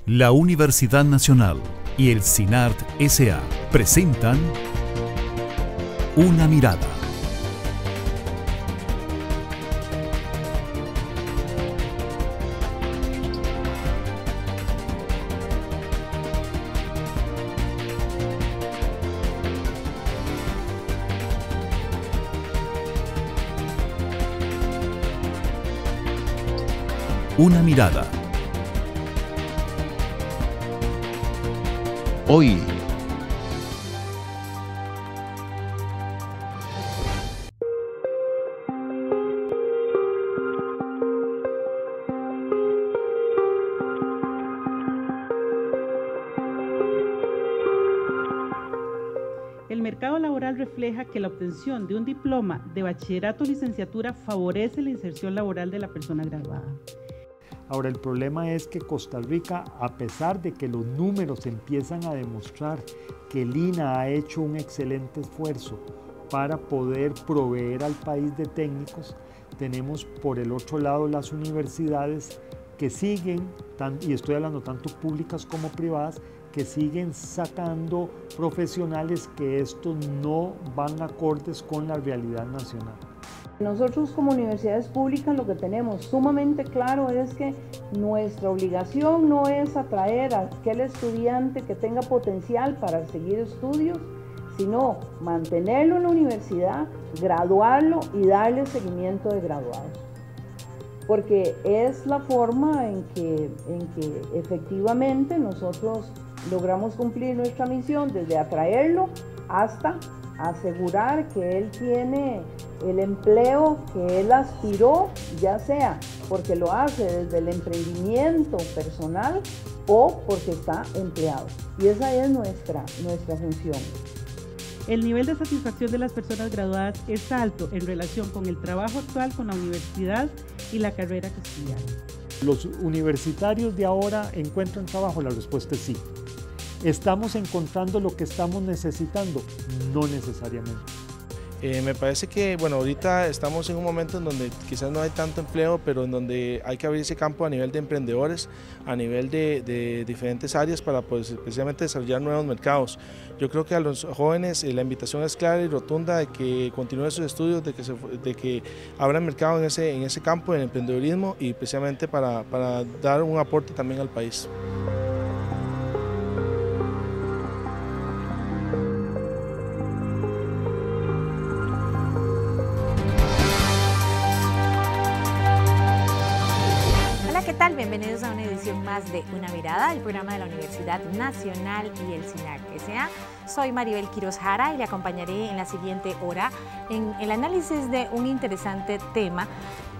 La Universidad Nacional y el CINART S.A. presentan Una Mirada. Una Mirada. Hoy. El mercado laboral refleja que la obtención de un diploma de bachillerato o licenciatura favorece la inserción laboral de la persona graduada. Ahora, el problema es que Costa Rica, a pesar de que los números empiezan a demostrar que el INA ha hecho un excelente esfuerzo para poder proveer al país de técnicos, tenemos por el otro lado las universidades que siguen, y estoy hablando tanto públicas como privadas, que siguen sacando profesionales que estos no van acordes con la realidad nacional. Nosotros como universidades públicas lo que tenemos sumamente claro es que nuestra obligación no es atraer a aquel estudiante que tenga potencial para seguir estudios, sino mantenerlo en la universidad, graduarlo y darle seguimiento de graduados. Porque es la forma en que efectivamente nosotros logramos cumplir nuestra misión desde atraerlo hasta asegurar que él tiene el empleo que él aspiró, ya sea porque lo hace desde el emprendimiento personal o porque está empleado. Y esa es nuestra función. El nivel de satisfacción de las personas graduadas es alto en relación con el trabajo actual con la universidad y la carrera que estudiaron. ¿Los universitarios de ahora encuentran trabajo? La respuesta es sí. ¿Estamos encontrando lo que estamos necesitando? No necesariamente. Me parece que, bueno, ahorita estamos en un momento en donde quizás no hay tanto empleo, pero en donde hay que abrir ese campo a nivel de emprendedores, a nivel de diferentes áreas para, pues, especialmente desarrollar nuevos mercados. Yo creo que a los jóvenes la invitación es clara y rotunda de que continúen sus estudios, de que abran mercado en ese campo del emprendedorismo y especialmente para dar un aporte también al país. ¿Qué tal? Bienvenidos a una edición más de Una Mirada, el programa de la Universidad Nacional y el CINART S.A. Soy Maribel Quiroz Jara y le acompañaré en la siguiente hora en el análisis de un interesante tema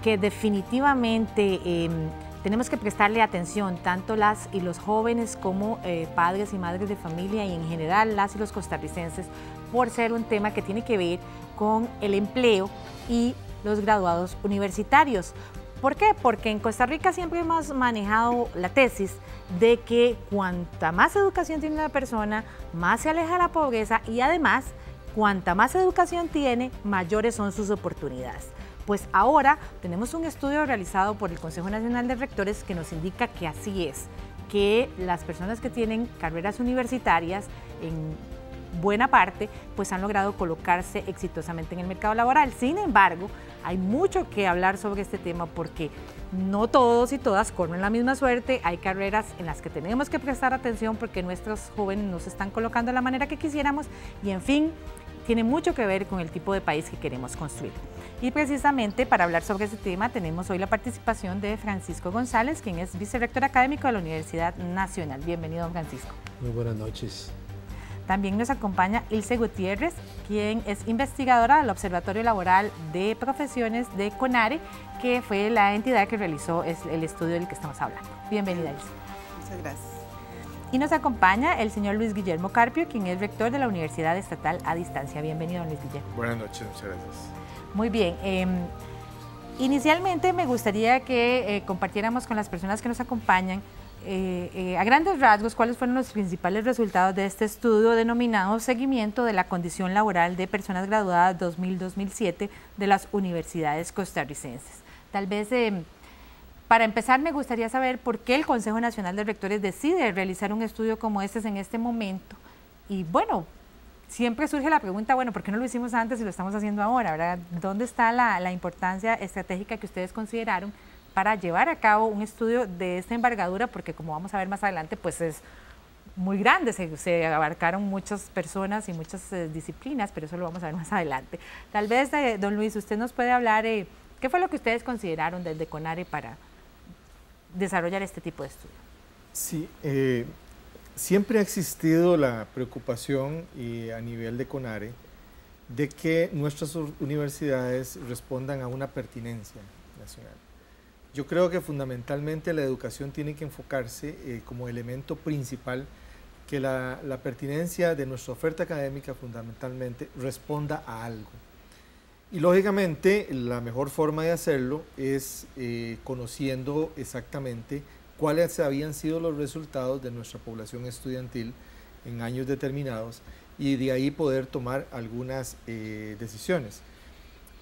que definitivamente tenemos que prestarle atención, tanto las y los jóvenes como padres y madres de familia y en general las y los costarricenses, por ser un tema que tiene que ver con el empleo y los graduados universitarios. ¿Por qué? Porque en Costa Rica siempre hemos manejado la tesis de que cuanta más educación tiene una persona, más se aleja de la pobreza y además, cuanta más educación tiene, mayores son sus oportunidades. Pues ahora tenemos un estudio realizado por el Consejo Nacional de Rectores que nos indica que así es, que las personas que tienen carreras universitarias en buena parte, pues han logrado colocarse exitosamente en el mercado laboral. Sin embargo, hay mucho que hablar sobre este tema porque no todos y todas corren la misma suerte. Hay carreras en las que tenemos que prestar atención porque nuestros jóvenes no se están colocando de la manera que quisiéramos y, en fin, tiene mucho que ver con el tipo de país que queremos construir. Y precisamente para hablar sobre este tema tenemos hoy la participación de Francisco González, quien es vicerrector académico de la Universidad Nacional. Bienvenido, don Francisco. Muy buenas noches. También nos acompaña Ilse Gutiérrez, quien es investigadora del Observatorio Laboral de Profesiones de CONARE, que fue la entidad que realizó el estudio del que estamos hablando. Bienvenida, Ilse. Muchas gracias. Y nos acompaña el señor Luis Guillermo Carpio, quien es rector de la Universidad Estatal a Distancia. Bienvenido, Luis Guillermo. Buenas noches, muchas gracias. Muy bien. Inicialmente me gustaría que compartiéramos con las personas que nos acompañan a grandes rasgos, ¿cuáles fueron los principales resultados de este estudio denominado Seguimiento de la Condición Laboral de Personas Graduadas 2000-2007 de las Universidades Costarricenses? Tal vez Para empezar, me gustaría saber por qué el Consejo Nacional de Rectores decide realizar un estudio como este en este momento. Y bueno, siempre surge la pregunta, bueno, ¿por qué no lo hicimos antes y lo estamos haciendo ahora, verdad? ¿Dónde está la importancia estratégica que ustedes consideraron para llevar a cabo un estudio de esta envergadura? Porque como vamos a ver más adelante, pues es muy grande, se abarcaron muchas personas y muchas disciplinas, pero eso lo vamos a ver más adelante. Tal vez, don Luis, usted nos puede hablar, ¿qué fue lo que ustedes consideraron desde CONARE para desarrollar este tipo de estudio? Sí, siempre ha existido la preocupación a nivel de CONARE de que nuestras universidades respondan a una pertinencia nacional. Yo creo que fundamentalmente la educación tiene que enfocarse como elemento principal que la pertinencia de nuestra oferta académica fundamentalmente responda a algo. Y lógicamente la mejor forma de hacerlo es conociendo exactamente cuáles habían sido los resultados de nuestra población estudiantil en años determinados y de ahí poder tomar algunas decisiones.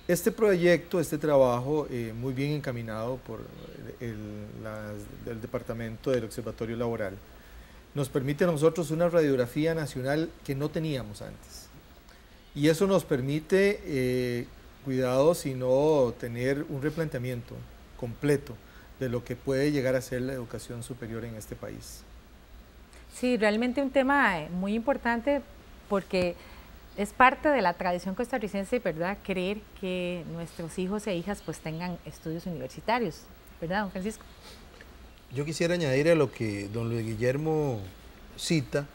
Este proyecto, este trabajo muy bien encaminado por el Departamento del Observatorio Laboral, nos permite a nosotros una radiografía nacional que no teníamos antes. Y eso nos permite, cuidado, sino tener un replanteamiento completo de lo que puede llegar a ser la educación superior en este país. Sí, realmente un tema muy importante porque es parte de la tradición costarricense, ¿verdad?, creer que nuestros hijos e hijas pues tengan estudios universitarios, ¿verdad, don Francisco? Yo quisiera añadir a lo que don Luis Guillermo cita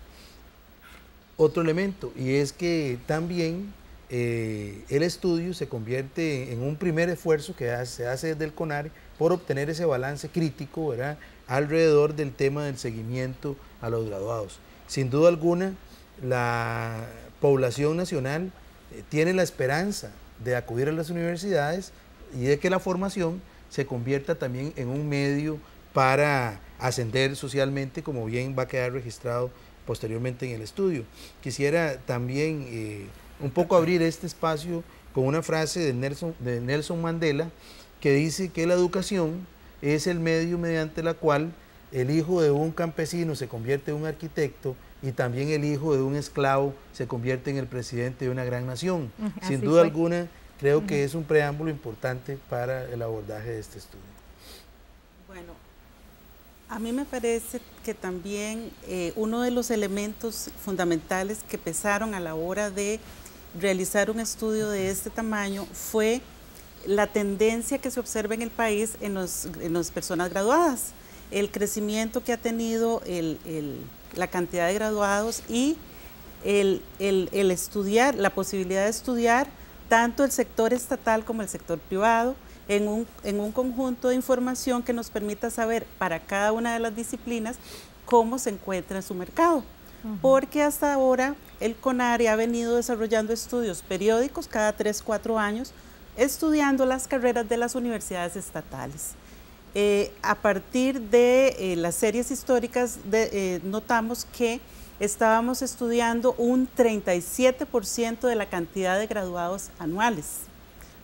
otro elemento, y es que también el estudio se convierte en un primer esfuerzo que se hace desde el CONARE por obtener ese balance crítico, ¿verdad?, alrededor del tema del seguimiento a los graduados. Sin duda alguna, la población nacional tiene la esperanza de acudir a las universidades y de que la formación se convierta también en un medio para ascender socialmente, como bien va a quedar registrado posteriormente en el estudio. Quisiera también un poco abrir este espacio con una frase de Nelson Mandela, que dice que la educación es el medio mediante la cual el hijo de un campesino se convierte en un arquitecto y también el hijo de un esclavo se convierte en el presidente de una gran nación. Sin duda alguna, creo que es un preámbulo importante para el abordaje de este estudio. Bueno, a mí me parece que también uno de los elementos fundamentales que pesaron a la hora de realizar un estudio de este tamaño fue la tendencia que se observa en el país en las personas graduadas, el crecimiento que ha tenido la cantidad de graduados y el estudiar, la posibilidad de estudiar tanto el sector estatal como el sector privado en un conjunto de información que nos permita saber para cada una de las disciplinas cómo se encuentra en su mercado. Porque hasta ahora el CONARE ha venido desarrollando estudios periódicos cada 3-4 años, estudiando las carreras de las universidades estatales. A partir de las series históricas notamos que estábamos estudiando un 37% de la cantidad de graduados anuales,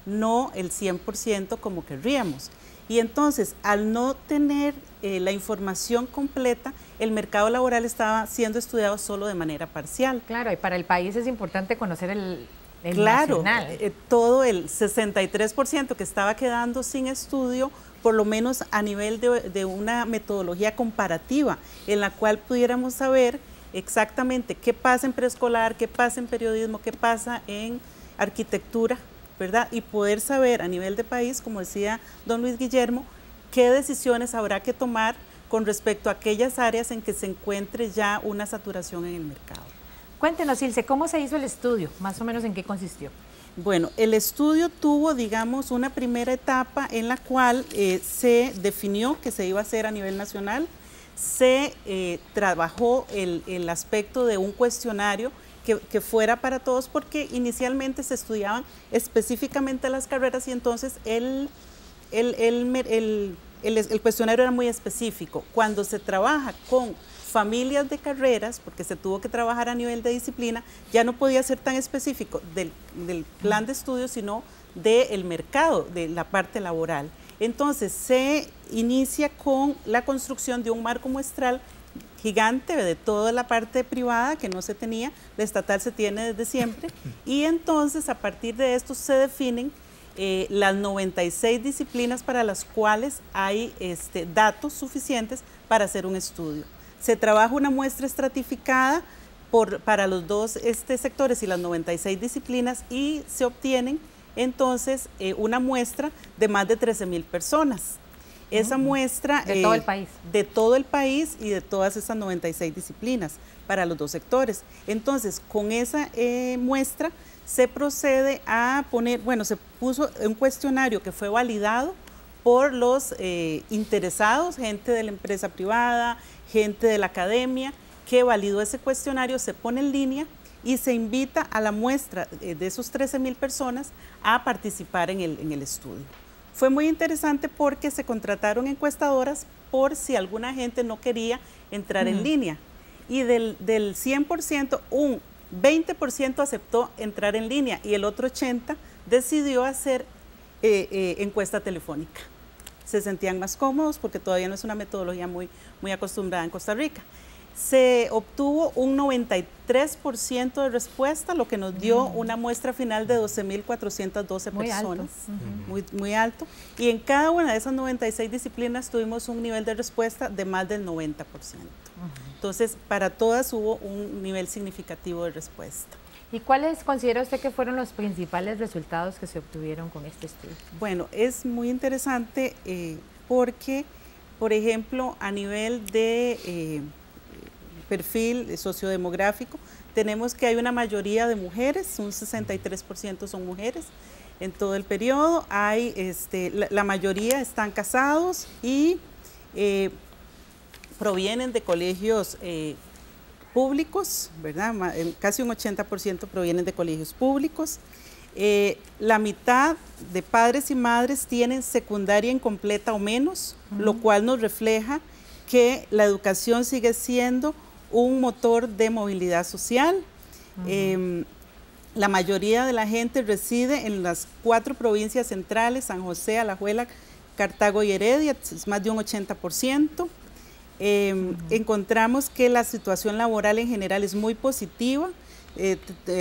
no el 100% como querríamos. Y entonces, al no tener la información completa, el mercado laboral estaba siendo estudiado solo de manera parcial. Claro, y para el país es importante conocer el claro, nacional. Todo el 63% que estaba quedando sin estudio, por lo menos a nivel de una metodología comparativa, en la cual pudiéramos saber exactamente qué pasa en preescolar, qué pasa en periodismo, qué pasa en arquitectura, ¿verdad? Y poder saber a nivel de país, como decía don Luis Guillermo, qué decisiones habrá que tomar con respecto a aquellas áreas en que se encuentre ya una saturación en el mercado. Cuéntenos, Ilse, ¿cómo se hizo el estudio? Más o menos, ¿en qué consistió? Bueno, el estudio tuvo, digamos, una primera etapa en la cual se definió que se iba a hacer a nivel nacional, se trabajó el aspecto de un cuestionario que fuera para todos, porque inicialmente se estudiaban específicamente las carreras y entonces el cuestionario era muy específico. Cuando se trabaja con familias de carreras, porque se tuvo que trabajar a nivel de disciplina, ya no podía ser tan específico del plan de estudio, sino del mercado, de la parte laboral. Entonces se inicia con la construcción de un marco muestral gigante de toda la parte privada que no se tenía, la estatal se tiene desde siempre, y entonces a partir de esto se definen las 96 disciplinas para las cuales hay datos suficientes para hacer un estudio. Se trabaja una muestra estratificada para los dos sectores y las 96 disciplinas y se obtienen entonces una muestra de más de 13,000 personas. Esa muestra de todo el país. De todo el país y de todas esas 96 disciplinas para los dos sectores. Entonces, con esa muestra se procede a poner, bueno, se puso un cuestionario que fue validado por los interesados, gente de la empresa privada, gente de la academia, que validó ese cuestionario, se pone en línea y se invita a la muestra de esos 13,000 personas a participar en el estudio. Fue muy interesante porque se contrataron encuestadoras por si alguna gente no quería entrar en línea. Y del 100%, un 20% aceptó entrar en línea y el otro 80% decidió hacer encuesta telefónica. Se sentían más cómodos porque todavía no es una metodología muy acostumbrada en Costa Rica. Se obtuvo un 93% de respuesta, lo que nos dio una muestra final de 12,412 personas. Muy alto. Y en cada una de esas 96 disciplinas tuvimos un nivel de respuesta de más del 90%. Entonces, para todas hubo un nivel significativo de respuesta. ¿Y cuáles considera usted que fueron los principales resultados que se obtuvieron con este estudio? Bueno, es muy interesante porque, por ejemplo, a nivel de perfil sociodemográfico, tenemos que hay una mayoría de mujeres, un 63% son mujeres en todo el periodo, hay, la mayoría están casados y provienen de colegios públicos, ¿verdad? Casi un 80% provienen de colegios públicos. La mitad de padres y madres tienen secundaria incompleta o menos, lo cual nos refleja que la educación sigue siendo un motor de movilidad social. La mayoría de la gente reside en las 4 provincias centrales, San José, Alajuela, Cartago y Heredia, es más de un 80%. Encontramos que la situación laboral en general es muy positiva.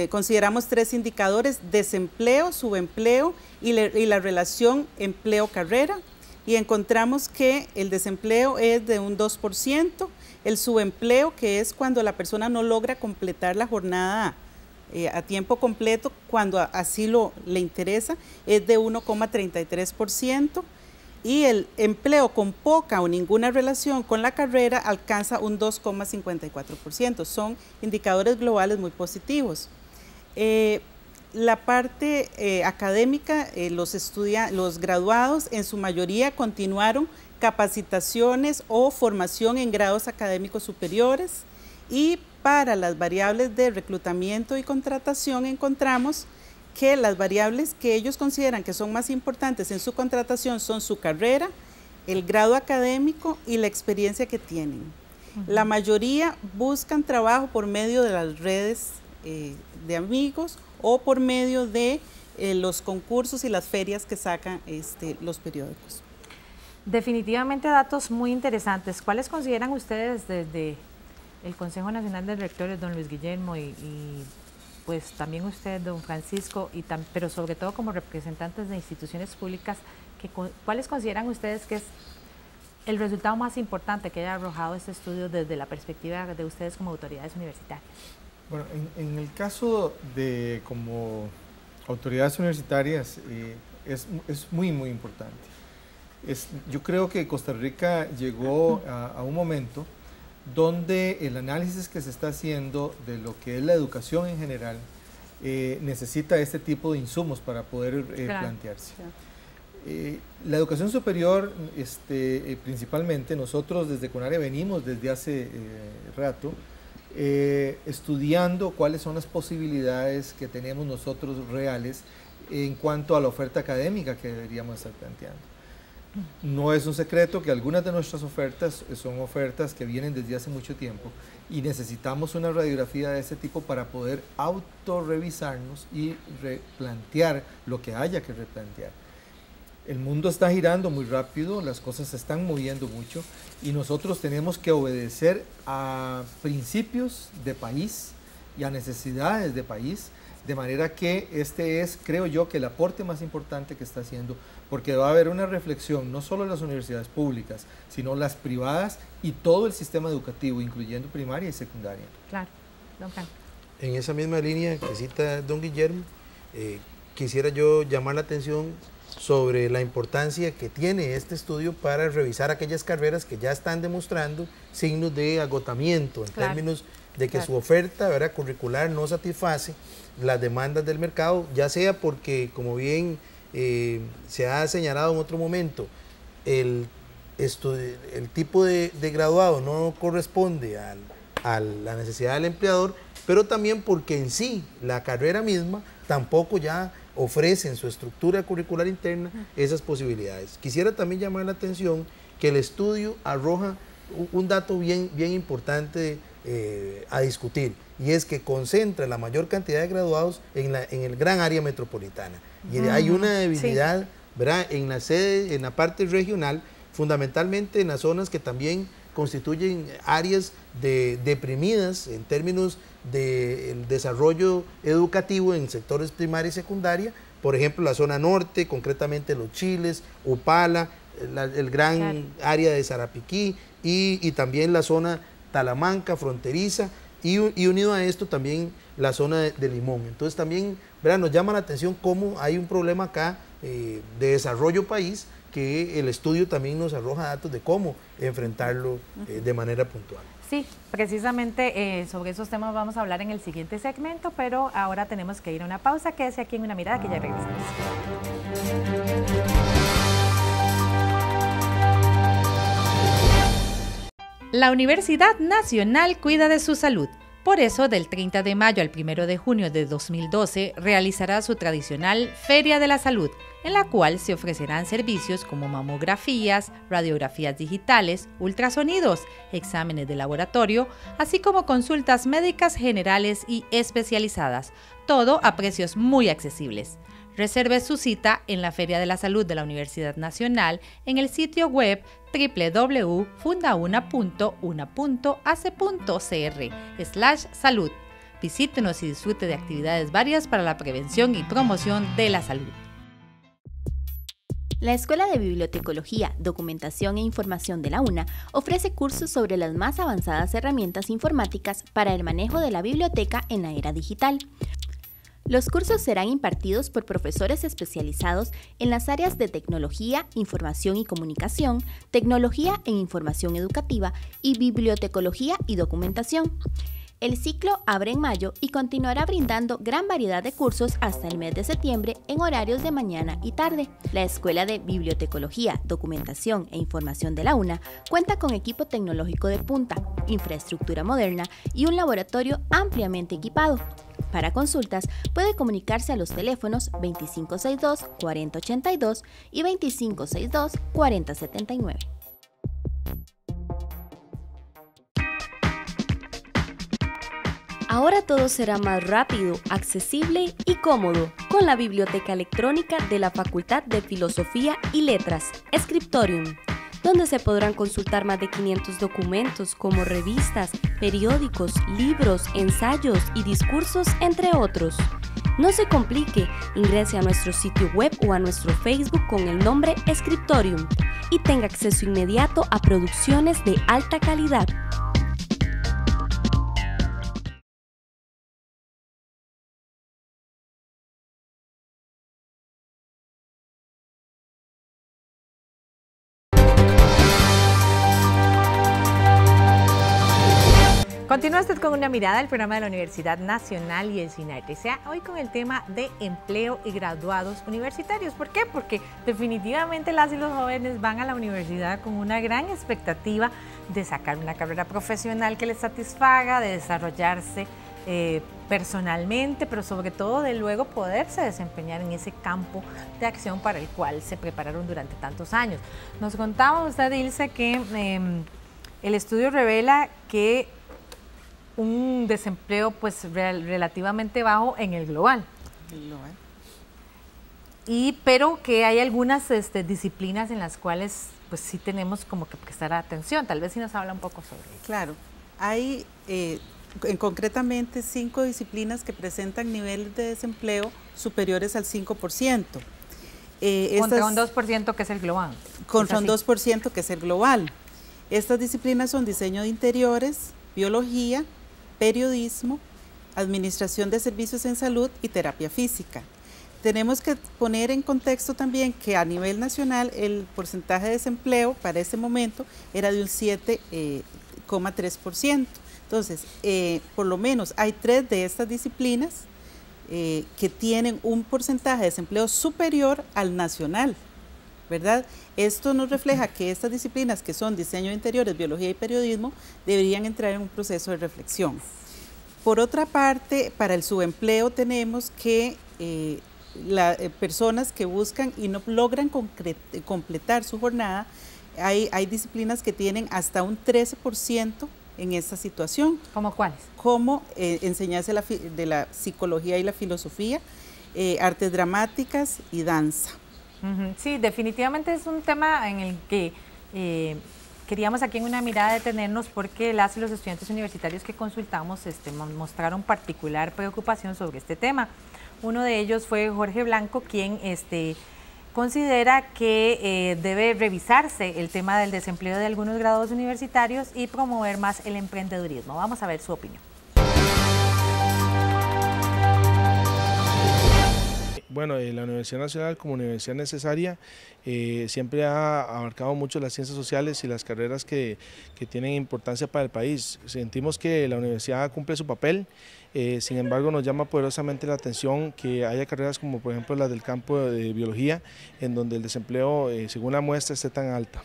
Consideramos 3 indicadores: desempleo, subempleo y la relación empleo-carrera. Y encontramos que el desempleo es de un 2%, el subempleo, que es cuando la persona no logra completar la jornada a tiempo completo, cuando así le interesa, es de 1,33%, y el empleo con poca o ninguna relación con la carrera alcanza un 2,54%. Son indicadores globales muy positivos. La parte académica, los graduados en su mayoría continuaron capacitaciones o formación en grados académicos superiores, y para las variables de reclutamiento y contratación encontramos que las variables que ellos consideran que son más importantes en su contratación son su carrera, el grado académico y la experiencia que tienen. La mayoría buscan trabajo por medio de las redes de amigos o por medio de los concursos y las ferias que sacan los periódicos. Definitivamente datos muy interesantes. ¿Cuáles consideran ustedes desde el Consejo Nacional de Rectores, don Luis Guillermo, y pues también usted, don Francisco, pero sobre todo como representantes de instituciones públicas, cuáles consideran ustedes que es el resultado más importante que haya arrojado este estudio desde la perspectiva de ustedes como autoridades universitarias? Bueno, en el caso de como autoridades universitarias es muy importante. Yo creo que Costa Rica llegó a un momento donde el análisis que se está haciendo de lo que es la educación en general necesita este tipo de insumos para poder plantearse. La educación superior, principalmente nosotros desde CONARE venimos desde hace rato estudiando cuáles son las posibilidades que tenemos nosotros reales en cuanto a la oferta académica que deberíamos estar planteando. No es un secreto que algunas de nuestras ofertas son ofertas que vienen desde hace mucho tiempo y necesitamos una radiografía de ese tipo para poder autorrevisarnos y replantear lo que haya que replantear. El mundo está girando muy rápido, las cosas se están moviendo mucho y nosotros tenemos que obedecer a principios de país y a necesidades de país, de manera que este es, creo yo, que el aporte más importante que está haciendo, porque va a haber una reflexión, no solo en las universidades públicas, sino las privadas y todo el sistema educativo, incluyendo primaria y secundaria. Claro, don Frank. En esa misma línea que cita don Guillermo, quisiera yo llamar la atención sobre la importancia que tiene este estudio para revisar aquellas carreras que ya están demostrando signos de agotamiento en términos de que su oferta, ¿verdad?, curricular no satisface las demandas del mercado, ya sea porque, como bien se ha señalado en otro momento, el tipo de graduado no corresponde a la necesidad del empleador, pero también porque en sí la carrera misma tampoco ya ofrece en su estructura curricular interna esas posibilidades. Quisiera también llamar la atención que el estudio arroja un dato bien importante a discutir, y es que concentra la mayor cantidad de graduados en el gran área metropolitana. Y hay una debilidad, ¿verdad?, en la sede, en la parte regional, fundamentalmente en las zonas que también constituyen áreas deprimidas en términos del desarrollo educativo en sectores primaria y secundaria, por ejemplo la zona norte, concretamente Los Chiles, Upala, el gran área de Sarapiquí y también la zona Talamanca, fronteriza, y unido a esto también la zona de Limón. Entonces también, ¿verdad?, nos llama la atención cómo hay un problema acá de desarrollo país, que el estudio también nos arroja datos de cómo enfrentarlo de manera puntual. Sí, precisamente sobre esos temas vamos a hablar en el siguiente segmento, pero ahora tenemos que ir a una pausa. Quédese aquí en Una Mirada, que ya regresamos. La Universidad Nacional cuida de su salud. Por eso, del 30 de mayo al 1 de junio de 2012, realizará su tradicional Feria de la Salud, en la cual se ofrecerán servicios como mamografías, radiografías digitales, ultrasonidos, exámenes de laboratorio, así como consultas médicas generales y especializadas, todo a precios muy accesibles. Reserve su cita en la Feria de la Salud de la Universidad Nacional en el sitio web www.fundauna.una.ac.cr/salud. Visítenos y disfrute de actividades varias para la prevención y promoción de la salud. La Escuela de Bibliotecología, Documentación e Información de la UNA ofrece cursos sobre las más avanzadas herramientas informáticas para el manejo de la biblioteca en la era digital. Los cursos serán impartidos por profesores especializados en las áreas de tecnología, información y comunicación, tecnología e información educativa y bibliotecología y documentación. El ciclo abre en mayo y continuará brindando gran variedad de cursos hasta el mes de septiembre en horarios de mañana y tarde. La Escuela de Bibliotecología, Documentación e Información de la UNA cuenta con equipo tecnológico de punta, infraestructura moderna y un laboratorio ampliamente equipado. Para consultas, puede comunicarse a los teléfonos 2562-4082 y 2562-4079. Ahora todo será más rápido, accesible y cómodo con la biblioteca electrónica de la Facultad de Filosofía y Letras, Scriptorium, donde se podrán consultar más de 500 documentos como revistas, periódicos, libros, ensayos y discursos, entre otros. No se complique, ingrese a nuestro sitio web o a nuestro Facebook con el nombre Scriptorium y tenga acceso inmediato a producciones de alta calidad. Continúa usted con Una Mirada, el programa de la Universidad Nacional y el SINART S.A. Hoy con el tema de empleo y graduados universitarios. ¿Por qué? Porque definitivamente las y los jóvenes van a la universidad con una gran expectativa de sacar una carrera profesional que les satisfaga, de desarrollarse personalmente, pero sobre todo de luego poderse desempeñar en ese campo de acción para el cual se prepararon durante tantos años. Nos contaba usted, Ilse, que el estudio revela que un desempleo pues relativamente bajo en el global. pero que hay algunas disciplinas en las cuales pues sí tenemos como que prestar atención. Tal vez si nos habla un poco sobre eso. Claro, hay concretamente 5 disciplinas que presentan niveles de desempleo superiores al 5%. Contra un 2% que es el global. Contra un 2% que es el global. Estas disciplinas son diseño de interiores, biología, periodismo, administración de servicios en salud y terapia física. Tenemos que poner en contexto también que a nivel nacional el porcentaje de desempleo para ese momento era de un 7,3%. Entonces, por lo menos hay 3 de estas disciplinas que tienen un porcentaje de desempleo superior al nacional, ¿verdad? Esto nos refleja que estas disciplinas, que son diseño de interiores, biología y periodismo, deberían entrar en un proceso de reflexión. Por otra parte, para el subempleo tenemos que personas que buscan y no logran completar su jornada, hay disciplinas que tienen hasta un 13% en esta situación. ¿Cómo cuáles? Como enseñanza de la psicología y la filosofía, artes dramáticas y danza. Sí, definitivamente es un tema en el que queríamos aquí en Una Mirada detenernos, porque las y los estudiantes universitarios que consultamos mostraron particular preocupación sobre este tema. Uno de ellos fue Jorge Blanco, quien considera que debe revisarse el tema del desempleo de algunos graduados universitarios y promover más el emprendedurismo. Vamos a ver su opinión. Bueno, la Universidad Nacional como universidad necesaria siempre ha abarcado mucho las ciencias sociales y las carreras que tienen importancia para el país. Sentimos que la universidad cumple su papel, sin embargo nos llama poderosamente la atención que haya carreras como por ejemplo las del campo de biología, en donde el desempleo, según la muestra, esté tan alta.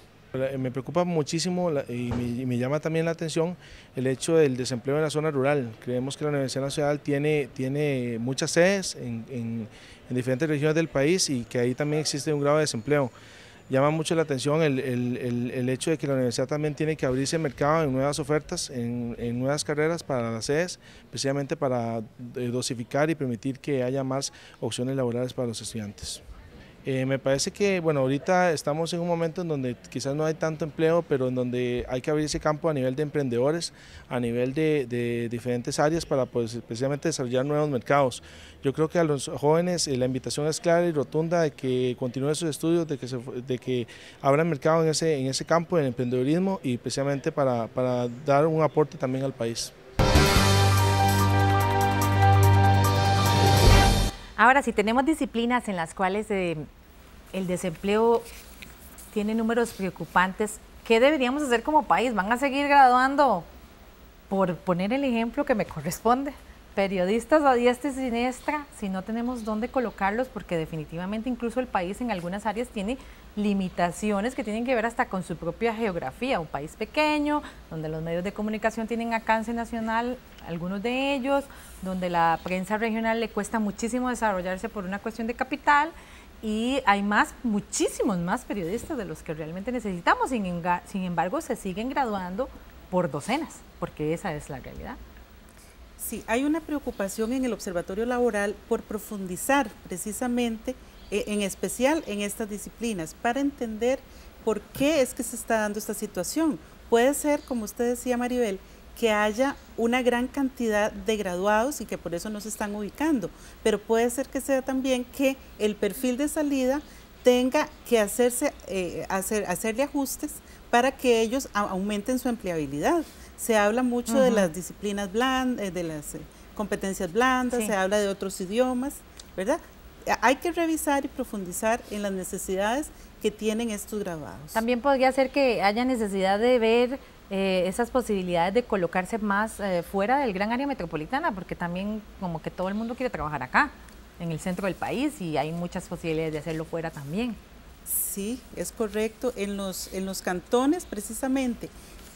Me preocupa muchísimo y me llama también la atención el hecho del desempleo en la zona rural. Creemos que la Universidad Nacional tiene muchas sedes en diferentes regiones del país y que ahí también existe un grado de desempleo. Llama mucho la atención el hecho de que la universidad también tiene que abrirse el mercado en nuevas ofertas, en nuevas carreras para las sedes, precisamente para dosificar y permitir que haya más opciones laborales para los estudiantes. Me parece que, bueno, ahorita estamos en un momento en donde quizás no hay tanto empleo, pero en donde hay que abrir ese campo a nivel de emprendedores, a nivel de diferentes áreas para pues, precisamente desarrollar nuevos mercados. Yo creo que a los jóvenes la invitación es clara y rotunda de que continúen sus estudios, de que abran mercado en ese campo del emprendedorismo y precisamente para dar un aporte también al país. Ahora, si tenemos disciplinas en las cuales el desempleo tiene números preocupantes, ¿qué deberíamos hacer como país? ¿Van a seguir graduando, por poner el ejemplo que me corresponde, periodistas a diestra y siniestra, si no tenemos dónde colocarlos? Porque definitivamente incluso el país en algunas áreas tiene limitaciones que tienen que ver hasta con su propia geografía. Un país pequeño, donde los medios de comunicación tienen alcance nacional, algunos de ellos, donde la prensa regional le cuesta muchísimo desarrollarse por una cuestión de capital, y hay muchísimos más periodistas de los que realmente necesitamos. Sin embargo, se siguen graduando por docenas, porque esa es la realidad. Sí, hay una preocupación en el Observatorio Laboral por profundizar precisamente, en especial en estas disciplinas, para entender por qué es que se está dando esta situación. Puede ser, como usted decía, Maribel, que haya una gran cantidad de graduados y que por eso no se están ubicando, pero puede ser que sea también que el perfil de salida tenga que hacerle ajustes para que ellos aumenten su empleabilidad. Se habla mucho de las disciplinas blandas, de las competencias blandas, sí. Se habla de otros idiomas, ¿verdad? Hay que revisar y profundizar en las necesidades que tienen estos graduados. También podría ser que haya necesidad de ver esas posibilidades de colocarse más fuera del gran área metropolitana, porque también como que todo el mundo quiere trabajar acá, en el centro del país, y hay muchas posibilidades de hacerlo fuera también. Sí, es correcto. En los cantones precisamente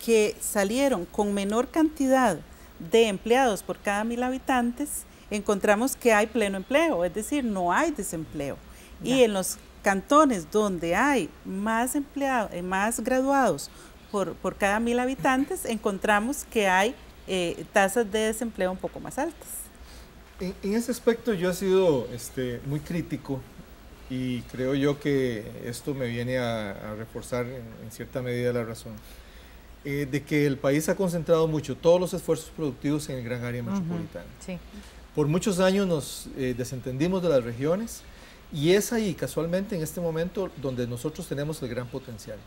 que salieron con menor cantidad de empleados por cada 1000 habitantes, encontramos que hay pleno empleo, es decir, no hay desempleo. Ya. Y en los cantones donde hay más empleados, más graduados por cada 1000 habitantes, encontramos que hay tasas de desempleo un poco más altas. En ese aspecto yo he sido muy crítico y creo yo que esto me viene a reforzar en cierta medida la razón, de que el país ha concentrado mucho todos los esfuerzos productivos en el gran área metropolitana. Sí. Por muchos años nos desentendimos de las regiones y es ahí casualmente en este momento donde nosotros tenemos el gran potencial.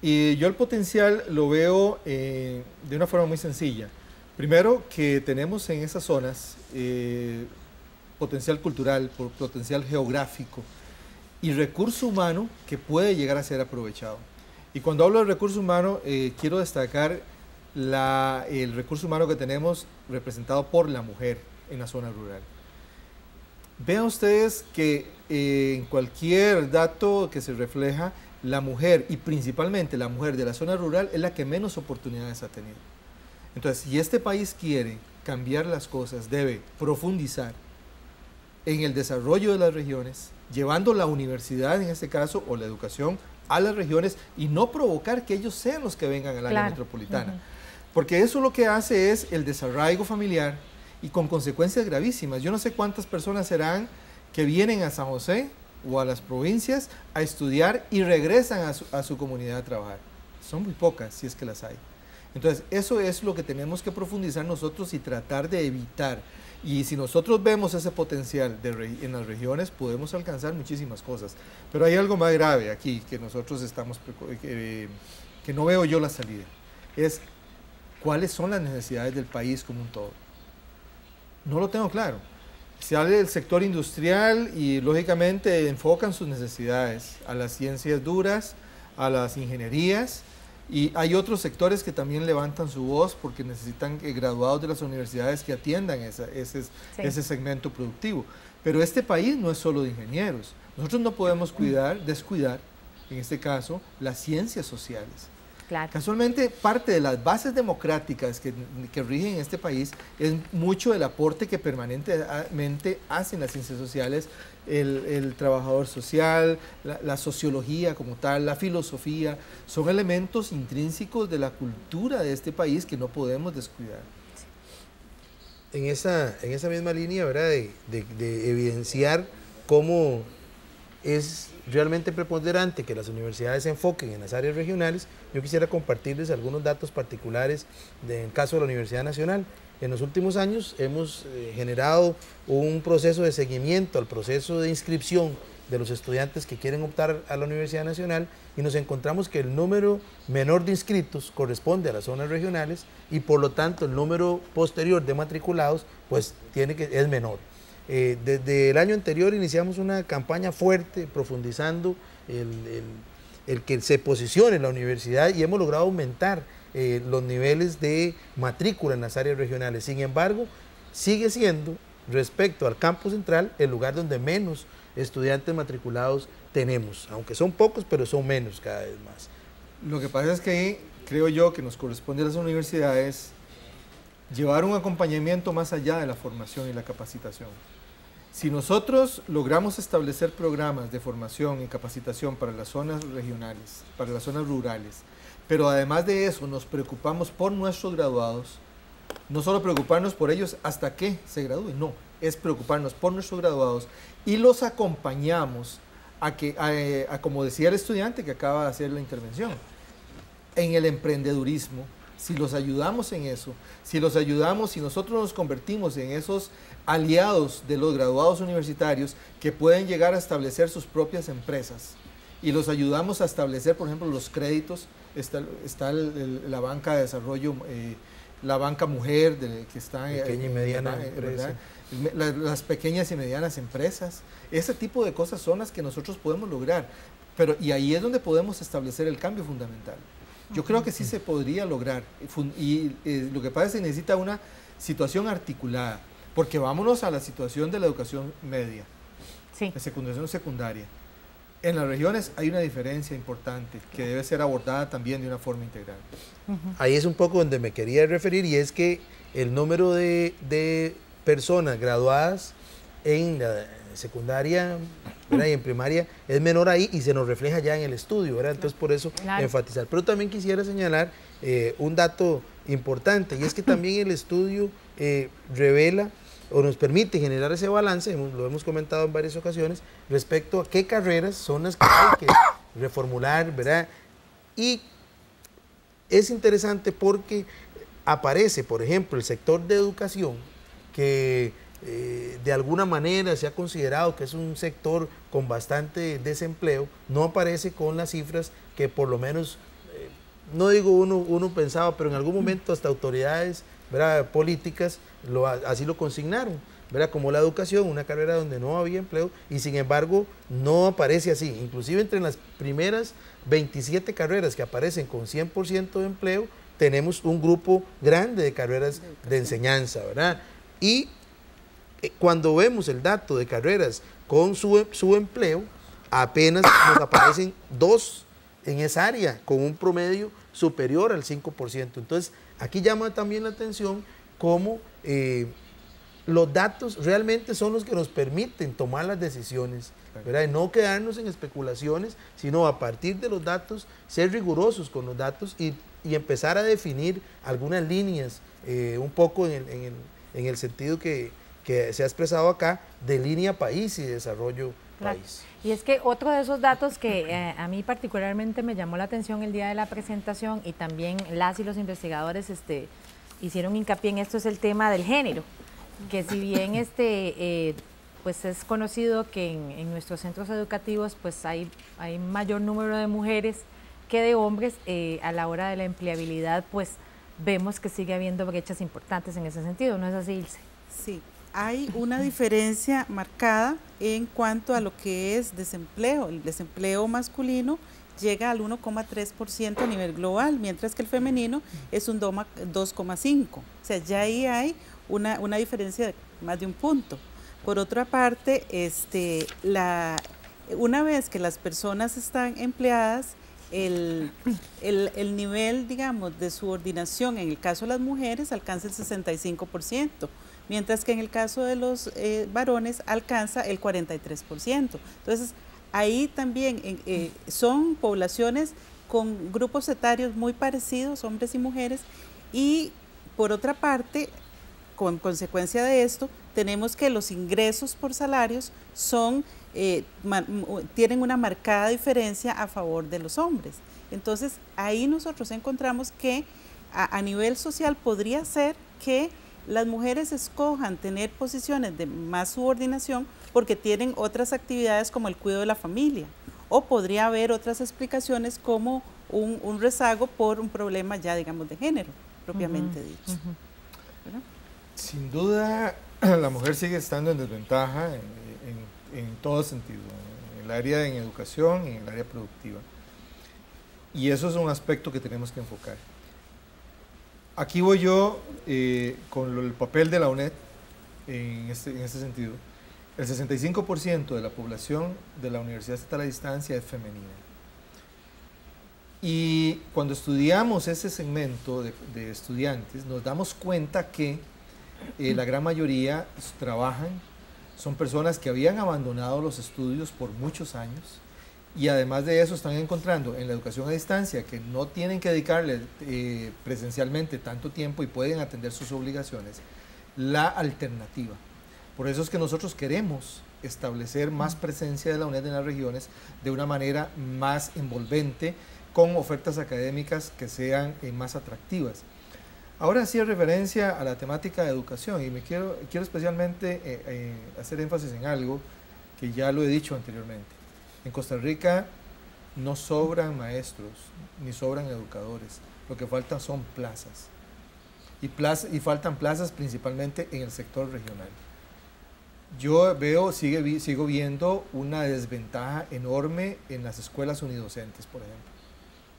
Y yo el potencial lo veo de una forma muy sencilla. Primero, que tenemos en esas zonas potencial cultural, potencial geográfico y recurso humano que puede llegar a ser aprovechado. Y cuando hablo de recurso humano, quiero destacar el recurso humano que tenemos representado por la mujer en la zona rural. Vean ustedes que en cualquier dato que se refleja, la mujer, y principalmente la mujer de la zona rural, es la que menos oportunidades ha tenido. Entonces, si este país quiere cambiar las cosas, debe profundizar en el desarrollo de las regiones, llevando la universidad, en este caso, o la educación, a las regiones, y no provocar que ellos sean los que vengan al área metropolitana. Porque eso lo que hace es el desarraigo familiar, y con consecuencias gravísimas. Yo no sé cuántas personas serán que vienen a San José o a las provincias a estudiar y regresan a su comunidad a trabajar. Son muy pocas, si es que las hay. Entonces, eso es lo que tenemos que profundizar nosotros y tratar de evitar. Y si nosotros vemos ese potencial en las regiones, podemos alcanzar muchísimas cosas. Pero hay algo más grave aquí, que nosotros estamos, que no veo yo la salida. Es cuáles son las necesidades del país como un todo. No lo tengo claro. Se habla del sector industrial y lógicamente enfocan sus necesidades a las ciencias duras, a las ingenierías, y hay otros sectores que también levantan su voz porque necesitan graduados de las universidades que atiendan ese segmento productivo. Pero este país no es solo de ingenieros. Nosotros no podemos descuidar, en este caso, las ciencias sociales. Claro. Casualmente, parte de las bases democráticas que rigen este país es mucho el aporte que permanentemente hacen las ciencias sociales, el trabajador social, la sociología como tal, la filosofía, son elementos intrínsecos de la cultura de este país que no podemos descuidar. En esa misma línea, ¿verdad?, de evidenciar cómo es realmente preponderante que las universidades se enfoquen en las áreas regionales, yo quisiera compartirles algunos datos particulares del caso de la Universidad Nacional. En los últimos años hemos generado un proceso de seguimiento al proceso de inscripción de los estudiantes que quieren optar a la Universidad Nacional y nos encontramos que el número menor de inscritos corresponde a las zonas regionales y por lo tanto el número posterior de matriculados pues es menor. Desde el año anterior iniciamos una campaña fuerte profundizando el que se posicione la universidad y hemos logrado aumentar los niveles de matrícula en las áreas regionales. Sin embargo, sigue siendo, respecto al campus central, el lugar donde menos estudiantes matriculados tenemos, aunque son pocos, pero son menos cada vez más. Lo que pasa es que creo yo que nos corresponde a las universidades llevar un acompañamiento más allá de la formación y la capacitación. Si nosotros logramos establecer programas de formación y capacitación para las zonas regionales, para las zonas rurales, pero además de eso nos preocupamos por nuestros graduados, no solo preocuparnos por ellos hasta que se gradúen, no, es preocuparnos por nuestros graduados y los acompañamos a como decía el estudiante que acaba de hacer la intervención, en el emprendedurismo. Si los ayudamos en eso, si nosotros nos convertimos en esos aliados de los graduados universitarios que pueden llegar a establecer sus propias empresas y los ayudamos a establecer, por ejemplo, los créditos, está la banca de desarrollo, la banca mujer que está pequeña y mediana empresa. Las pequeñas y medianas empresas, ese tipo de cosas son las que nosotros podemos lograr, y ahí es donde podemos establecer el cambio fundamental. Yo creo que sí se podría lograr y lo que pasa es que necesita una situación articulada, porque vámonos a la situación de la educación media, sí, de educación secundaria. En las regiones hay una diferencia importante que debe ser abordada también de una forma integral. Ahí es un poco donde me quería referir y es que el número de personas graduadas en la secundaria, ¿verdad?, y en primaria es menor ahí y se nos refleja ya en el estudio, ¿verdad? Entonces por eso enfatizar. Pero también quisiera señalar un dato importante y es que también el estudio revela o nos permite generar ese balance, lo hemos comentado en varias ocasiones, respecto a qué carreras son las que hay que reformular, ¿verdad? Y es interesante porque aparece, por ejemplo, el sector de educación, que de alguna manera se ha considerado que es un sector con bastante desempleo, no aparece con las cifras que por lo menos, no digo uno pensaba, pero en algún momento hasta autoridades, ¿verdad?, políticas así lo consignaron, ¿verdad?, como la educación, una carrera donde no había empleo, y sin embargo no aparece así. Inclusive entre las primeras 27 carreras que aparecen con 100% de empleo, tenemos un grupo grande de carreras de enseñanza, ¿verdad? Y cuando vemos el dato de carreras con su empleo, apenas nos aparecen 2 en esa área, con un promedio superior al 5%. Entonces, aquí llama también la atención cómo los datos realmente son los que nos permiten tomar las decisiones, ¿verdad? Y no quedarnos en especulaciones, sino a partir de los datos, ser rigurosos con los datos y empezar a definir algunas líneas, un poco en el sentido que se ha expresado acá, de línea país y desarrollo país. Y es que otro de esos datos que a mí particularmente me llamó la atención el día de la presentación, y también las y los investigadores hicieron hincapié en esto, es el tema del género, que si bien pues es conocido que en nuestros centros educativos pues hay mayor número de mujeres que de hombres, a la hora de la empleabilidad pues vemos que sigue habiendo brechas importantes en ese sentido, ¿no es así, Ilse? Sí, hay una diferencia marcada en cuanto a lo que es desempleo. El desempleo masculino llega al 1,3% a nivel global, mientras que el femenino es un 2,5%. O sea, ya ahí hay una diferencia de más de un punto. Por otra parte, una vez que las personas están empleadas, el nivel, digamos, de subordinación en el caso de las mujeres alcanza el 65%, mientras que en el caso de los varones alcanza el 43%. Entonces, ahí también son poblaciones con grupos etarios muy parecidos, hombres y mujeres, y por otra parte, con consecuencia de esto, tenemos que los ingresos por salarios tienen una marcada diferencia a favor de los hombres. Entonces, ahí nosotros encontramos que a nivel social podría ser que las mujeres escojan tener posiciones de más subordinación porque tienen otras actividades como el cuidado de la familia, o podría haber otras explicaciones como un rezago por un problema ya, digamos, de género, propiamente dicho. ¿Verdad? Sin duda, la mujer sigue estando en desventaja en todo sentido, en el área en educación y en el área productiva. Y eso es un aspecto que tenemos que enfocar. Aquí voy yo con el papel de la UNED en este sentido. El 65% de la población de la Universidad Estatal a Distancia es femenina. Y cuando estudiamos ese segmento de estudiantes, nos damos cuenta que la gran mayoría trabajan, son personas que habían abandonado los estudios por muchos años, y además de eso están encontrando en la educación a distancia que no tienen que dedicarle presencialmente tanto tiempo y pueden atender sus obligaciones, la alternativa. Por eso es que nosotros queremos establecer más presencia de la UNED en las regiones de una manera más envolvente, con ofertas académicas que sean más atractivas. Ahora hacía referencia a la temática de educación, y quiero especialmente hacer énfasis en algo que ya lo he dicho anteriormente. En Costa Rica no sobran maestros, ni sobran educadores. Lo que faltan son plazas. Y faltan plazas principalmente en el sector regional. Yo sigo viendo una desventaja enorme en las escuelas unidocentes, por ejemplo,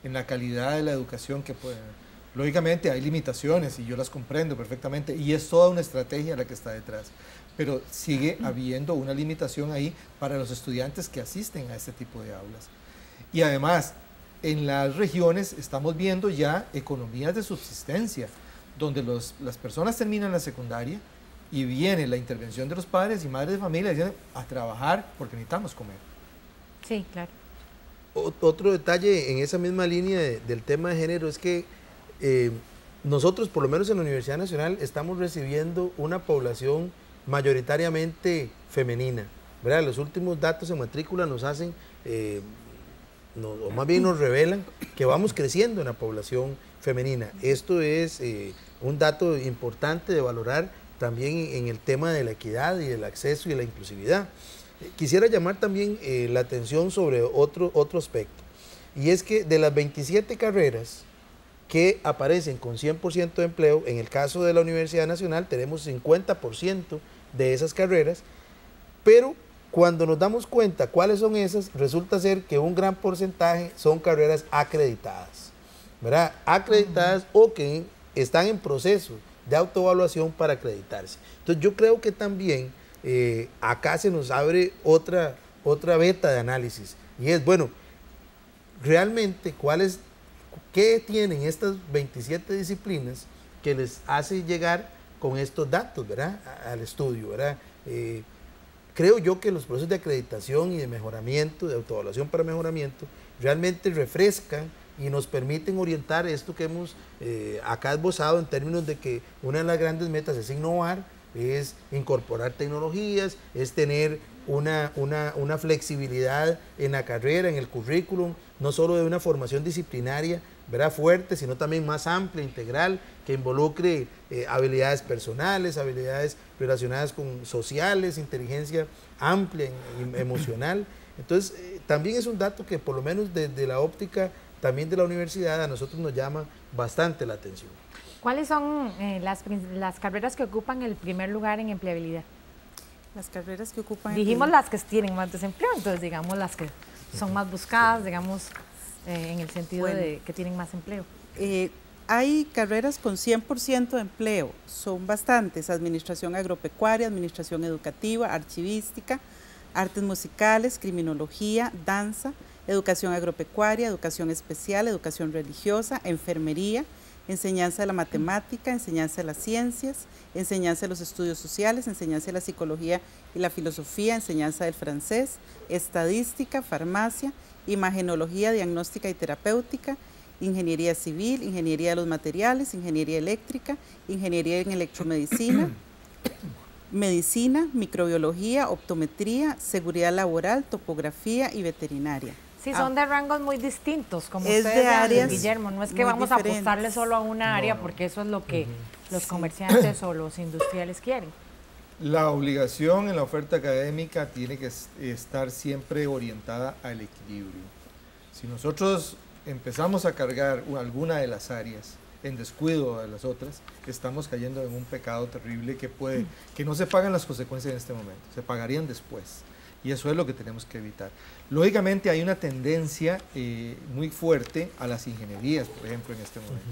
en la calidad de la educación que pueden. Lógicamente hay limitaciones y yo las comprendo perfectamente, y es toda una estrategia la que está detrás. Pero sigue habiendo una limitación ahí para los estudiantes que asisten a este tipo de aulas. Y además, en las regiones estamos viendo ya economías de subsistencia, donde las personas terminan la secundaria y viene la intervención de los padres y madres de familia diciendo a trabajar porque necesitamos comer. Sí, claro. Otro detalle en esa misma línea del tema de género es que nosotros, por lo menos en la Universidad Nacional, estamos recibiendo una población mayoritariamente femenina, ¿verdad? Los últimos datos en matrícula nos hacen, o más bien nos revelan que vamos creciendo en la población femenina. Esto es un dato importante de valorar también en el tema de la equidad y el acceso y la inclusividad. Quisiera llamar también la atención sobre otro aspecto, y es que de las 27 carreras que aparecen con 100% de empleo, en el caso de la Universidad Nacional tenemos 50% de esas carreras, pero cuando nos damos cuenta cuáles son esas, resulta ser que un gran porcentaje son carreras acreditadas, ¿verdad? Acreditadas o que están en proceso de autoevaluación para acreditarse. Entonces yo creo que también acá se nos abre otra beta de análisis, y es, bueno, realmente qué tienen estas 27 disciplinas que les hace llegar con estos datos, ¿verdad?, al estudio, ¿verdad? Creo yo que los procesos de acreditación y de mejoramiento, de autoevaluación para mejoramiento, realmente refrescan y nos permiten orientar esto que hemos acá esbozado en términos de que una de las grandes metas es innovar, es incorporar tecnologías, es tener una flexibilidad en la carrera, en el currículum, no solo de una formación disciplinaria, ¿verdad?, fuerte, sino también más amplia, integral, que involucre habilidades personales, habilidades relacionadas con sociales, inteligencia amplia, emocional. Entonces, también es un dato que por lo menos desde la óptica también de la universidad a nosotros nos llama bastante la atención. ¿Cuáles son las carreras que ocupan el primer lugar en empleabilidad? Las carreras que ocupan... Dijimos las que tienen más desempleo, entonces digamos las que son más buscadas, digamos, en el sentido de que tienen más empleo. Hay carreras con 100% de empleo, son bastantes: administración agropecuaria, administración educativa, archivística, artes musicales, criminología, danza, educación agropecuaria, educación especial, educación religiosa, enfermería, enseñanza de la matemática, enseñanza de las ciencias, enseñanza de los estudios sociales, enseñanza de la psicología y la filosofía, enseñanza del francés, estadística, farmacia, imagenología, diagnóstica y terapéutica, ingeniería civil, ingeniería de los materiales, ingeniería eléctrica, ingeniería en electromedicina, medicina, microbiología, optometría, seguridad laboral, topografía y veterinaria. Sí, son de rangos muy distintos, como es ustedes de áreas, Guillermo, no es que vamos a apostarle solo a una área, porque eso es lo que los comerciantes o los industriales quieren. La obligación en la oferta académica tiene que estar siempre orientada al equilibrio. Si nosotros empezamos a cargar alguna de las áreas en descuido de las otras, estamos cayendo en un pecado terrible que no se pagan las consecuencias en este momento, se pagarían después. Y eso es lo que tenemos que evitar. Lógicamente hay una tendencia muy fuerte a las ingenierías, por ejemplo, en este momento.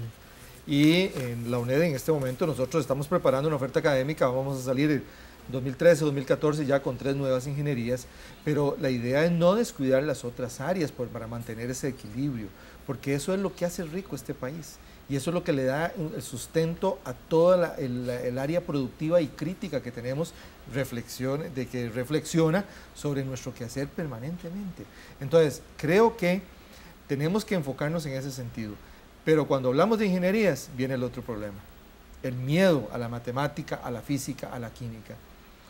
Y en la UNED en este momento nosotros estamos preparando una oferta académica, vamos a salir en 2013, 2014 ya con 3 nuevas ingenierías, pero la idea es no descuidar las otras áreas para mantener ese equilibrio, porque eso es lo que hace rico este país. Y eso es lo que le da el sustento a toda el área productiva y crítica que tenemos, que reflexiona sobre nuestro quehacer permanentemente. Entonces, creo que tenemos que enfocarnos en ese sentido. Pero cuando hablamos de ingenierías, viene el otro problema. El miedo a la matemática, a la física, a la química.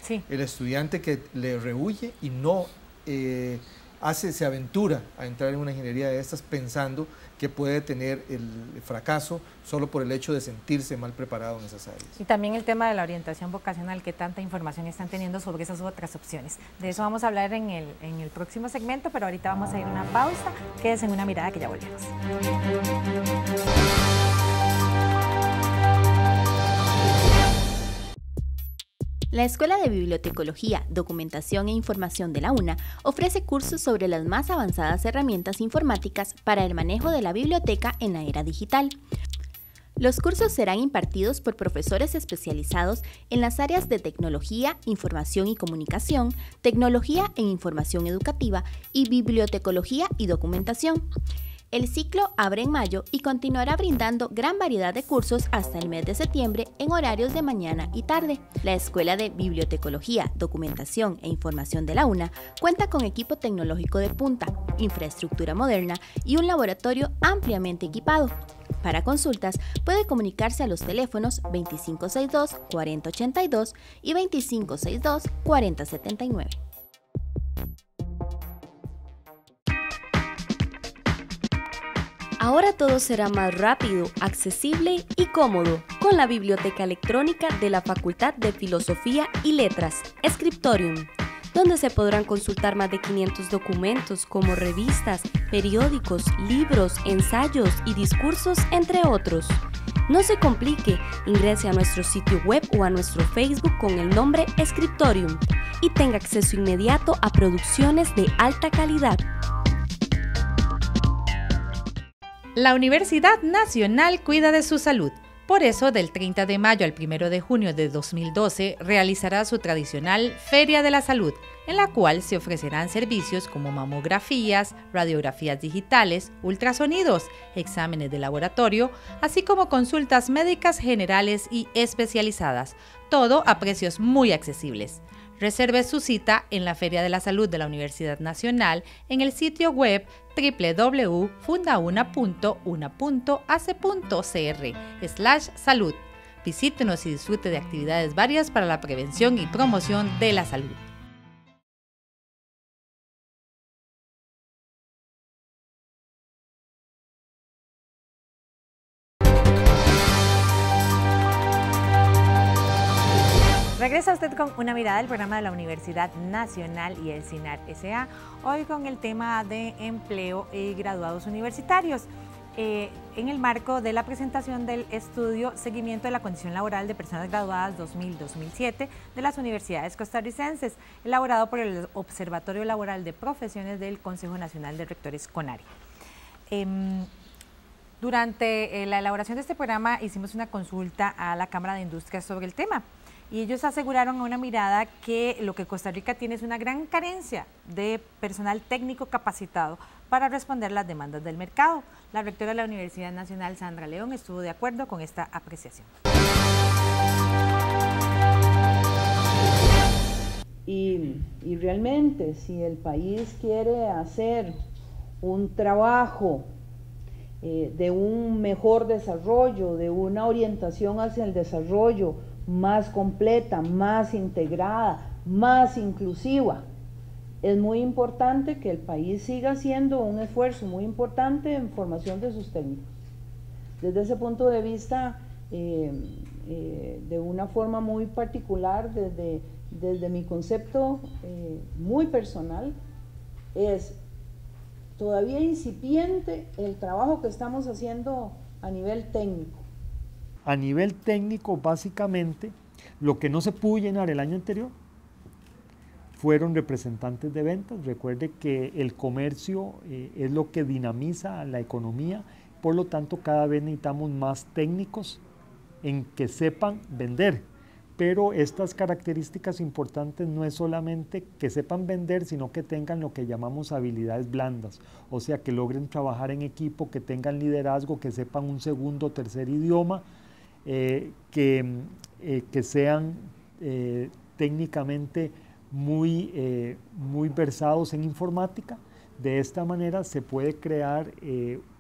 Sí. El estudiante que le rehuye y no se aventura a entrar en una ingeniería de estas pensando que puede tener el fracaso solo por el hecho de sentirse mal preparado en esas áreas. Y también el tema de la orientación vocacional, que tanta información están teniendo sobre esas otras opciones. De eso vamos a hablar en el próximo segmento, pero ahorita vamos a ir a una pausa. Quédense en Una Mirada, que ya volvemos. La Escuela de Bibliotecología, Documentación e Información de la UNA ofrece cursos sobre las más avanzadas herramientas informáticas para el manejo de la biblioteca en la era digital. Los cursos serán impartidos por profesores especializados en las áreas de tecnología, información y comunicación, tecnología en información educativa y bibliotecología y documentación. El ciclo abre en mayo y continuará brindando gran variedad de cursos hasta el mes de septiembre en horarios de mañana y tarde. La Escuela de Bibliotecología, Documentación e Información de la UNA cuenta con equipo tecnológico de punta, infraestructura moderna y un laboratorio ampliamente equipado. Para consultas, puede comunicarse a los teléfonos 2562-4082 y 2562-4079. Ahora todo será más rápido, accesible y cómodo con la biblioteca electrónica de la Facultad de Filosofía y Letras, Scriptorium, donde se podrán consultar más de 500 documentos como revistas, periódicos, libros, ensayos y discursos, entre otros. No se complique, ingrese a nuestro sitio web o a nuestro Facebook con el nombre Scriptorium y tenga acceso inmediato a producciones de alta calidad. La Universidad Nacional cuida de su salud. Por eso, del 30 de mayo al 1 de junio de 2012, realizará su tradicional Feria de la Salud, en la cual se ofrecerán servicios como mamografías, radiografías digitales, ultrasonidos, exámenes de laboratorio, así como consultas médicas generales y especializadas, todo a precios muy accesibles. Reserve su cita en la Feria de la Salud de la Universidad Nacional en el sitio web www.fundauna.una.ac.cr/salud. Visítenos y disfrute de actividades varias para la prevención y promoción de la salud. Regresa usted con Una Mirada, el programa de la Universidad Nacional y el CINAR S.A. Hoy con el tema de empleo y graduados universitarios. En el marco de la presentación del estudio Seguimiento de la Condición Laboral de Personas Graduadas 2000-2007 de las universidades costarricenses, elaborado por el Observatorio Laboral de Profesiones del Consejo Nacional de Rectores CONARE. Durante la elaboración de este programa hicimos una consulta a la Cámara de Industrias sobre el tema. Y ellos aseguraron a Una Mirada que lo que Costa Rica tiene es una gran carencia de personal técnico capacitado para responder las demandas del mercado. La rectora de la Universidad Nacional, Sandra León, estuvo de acuerdo con esta apreciación. Y realmente, si el país quiere hacer un trabajo de un mejor desarrollo, de una orientación hacia el desarrollo más completa, más integrada, más inclusiva, es muy importante que el país siga haciendo un esfuerzo muy importante en formación de sus técnicos. Desde ese punto de vista, de una forma muy particular, desde mi concepto muy personal, es todavía incipiente el trabajo que estamos haciendo a nivel técnico. A nivel técnico, básicamente, lo que no se pudo llenar el año anterior fueron representantes de ventas. Recuerde que el comercio es lo que dinamiza la economía, por lo tanto cada vez necesitamos más técnicos en que sepan vender. Pero estas características importantes no es solamente que sepan vender, sino que tengan lo que llamamos habilidades blandas, o sea, que logren trabajar en equipo, que tengan liderazgo, que sepan un segundo o tercer idioma, que sean técnicamente muy versados en informática. De esta manera se puede crear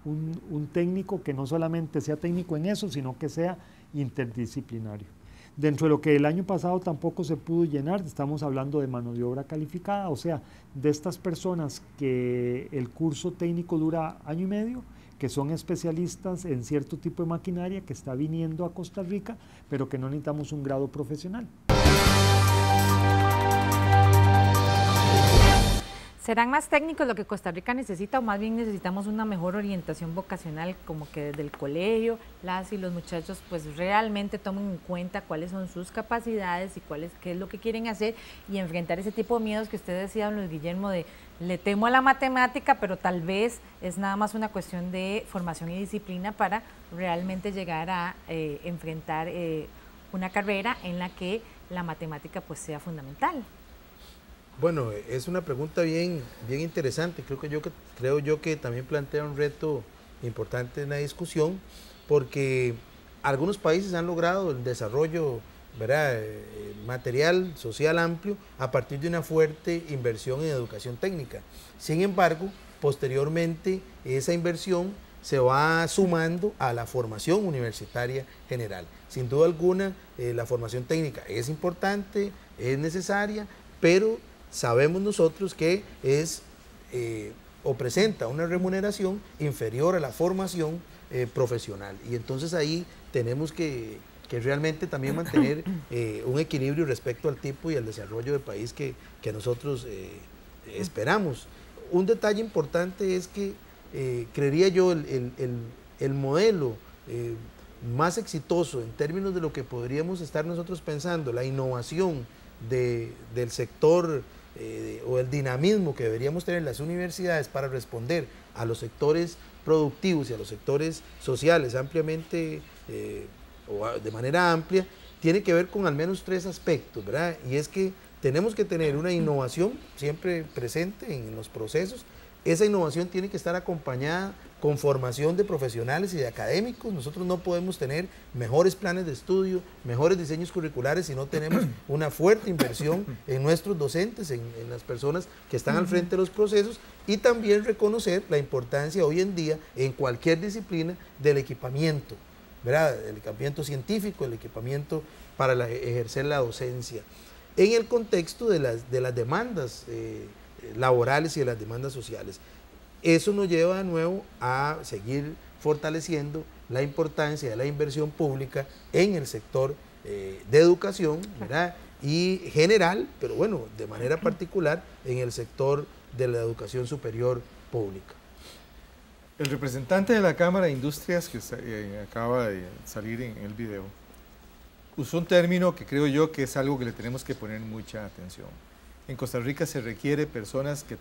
un técnico que no solamente sea técnico en eso, sino que sea interdisciplinario. Dentro de lo que el año pasado tampoco se pudo llenar, estamos hablando de mano de obra calificada, o sea, de estas personas que el curso técnico dura año y medio, que son especialistas en cierto tipo de maquinaria que está viniendo a Costa Rica, pero que no necesitamos un grado profesional. ¿Serán más técnicos lo que Costa Rica necesita o más bien necesitamos una mejor orientación vocacional, como que desde el colegio las y los muchachos pues realmente tomen en cuenta cuáles son sus capacidades y qué es lo que quieren hacer y enfrentar ese tipo de miedos que usted decía, don Luis Guillermo, de le temo a la matemática, pero tal vez es nada más una cuestión de formación y disciplina para realmente llegar a enfrentar una carrera en la que la matemática pues sea fundamental? Bueno, es una pregunta bien interesante. Creo yo que también plantea un reto importante en la discusión, porque algunos países han logrado el desarrollo, ¿verdad?, material, social amplio a partir de una fuerte inversión en educación técnica. Sin embargo, posteriormente esa inversión se va sumando a la formación universitaria general. Sin duda alguna, la formación técnica es importante, es necesaria, pero sabemos nosotros que es o presenta una remuneración inferior a la formación profesional. Y entonces ahí tenemos que realmente también mantener un equilibrio respecto al tipo y al desarrollo del país que nosotros esperamos. Un detalle importante es que creería yo el modelo más exitoso en términos de lo que podríamos estar nosotros pensando, la innovación del sector o el dinamismo que deberíamos tener las universidades para responder a los sectores productivos y a los sectores sociales ampliamente o de manera amplia, tiene que ver con al menos 3 aspectos, ¿verdad? Y es que tenemos que tener una innovación siempre presente en los procesos. Esa innovación tiene que estar acompañada con formación de profesionales y de académicos. Nosotros no podemos tener mejores planes de estudio, mejores diseños curriculares si no tenemos una fuerte inversión en nuestros docentes, en las personas que están al frente de los procesos, y también reconocer la importancia hoy en día en cualquier disciplina del equipamiento, ¿verdad? El equipamiento científico, el equipamiento para ejercer la docencia, en el contexto de las demandas laborales y de las demandas sociales. Eso nos lleva de nuevo a seguir fortaleciendo la importancia de la inversión pública en el sector de educación, ¿verdad? Y general, pero bueno, de manera particular en el sector de la educación superior pública. El representante de la Cámara de Industrias, que acaba de salir en el video, usó un término que creo yo que es algo que le tenemos que poner mucha atención. En Costa Rica se requiere personas que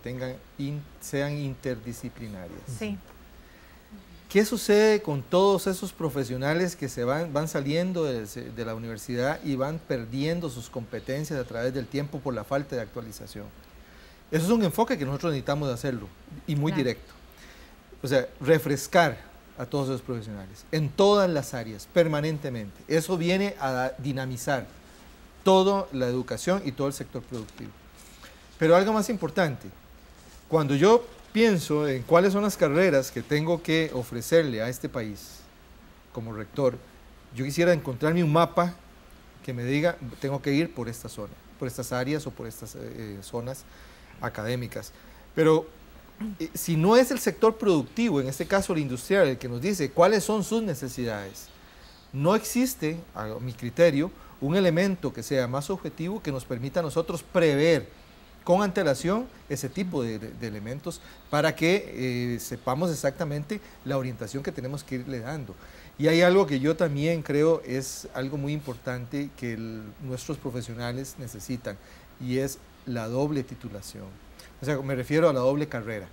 sean interdisciplinarias. Sí. ¿Qué sucede con todos esos profesionales que van saliendo de la universidad y van perdiendo sus competencias a través del tiempo por la falta de actualización? Eso es un enfoque que nosotros necesitamos de hacerlo, y muy directo. O sea, refrescar a todos esos profesionales en todas las áreas, permanentemente. Eso viene a dinamizar toda la educación y todo el sector productivo. Pero algo más importante, cuando yo pienso en cuáles son las carreras que tengo que ofrecerle a este país como rector, yo quisiera encontrarme un mapa que me diga, tengo que ir por esta zona, por estas áreas o por estas zonas académicas. Pero si no es el sector productivo, en este caso el industrial, el que nos dice cuáles son sus necesidades, no existe, a mi criterio, un elemento que sea más objetivo que nos permita a nosotros prever con antelación ese tipo de elementos para que sepamos exactamente la orientación que tenemos que irle dando. Y hay algo que yo también creo es algo muy importante que nuestros profesionales necesitan, y es la doble titulación. O sea, me refiero a la doble carrera.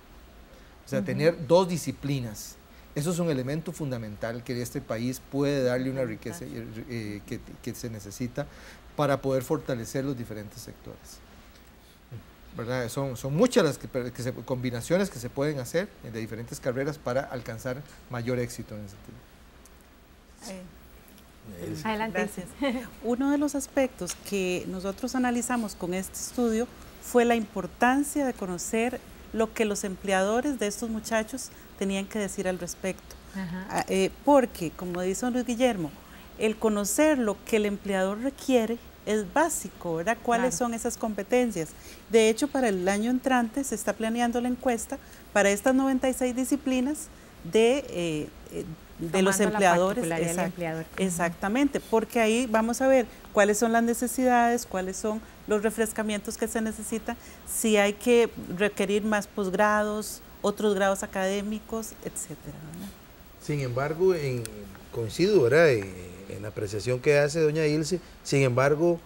O sea, tener 2 disciplinas. Eso es un elemento fundamental que este país puede darle una riqueza que se necesita para poder fortalecer los diferentes sectores. ¿Verdad? Son muchas las combinaciones que se pueden hacer de diferentes carreras para alcanzar mayor éxito en ese tema. Adelante. Gracias. Uno de los aspectos que nosotros analizamos con este estudio fue la importancia de conocer lo que los empleadores de estos muchachos tenían que decir al respecto. Porque, como dice don Luis Guillermo, el conocer lo que el empleador requiere es básico, ¿verdad? ¿Cuáles son esas competencias? De hecho, para el año entrante se está planeando la encuesta para estas 96 disciplinas de los empleadores. Exactamente, porque ahí vamos a ver cuáles son las necesidades, cuáles son los refrescamientos que se necesitan, si hay que requerir más posgrados, otros grados académicos, etcétera, ¿verdad? Sin embargo, coincido, ¿verdad?, en la apreciación que hace doña Ilse. Sin embargo,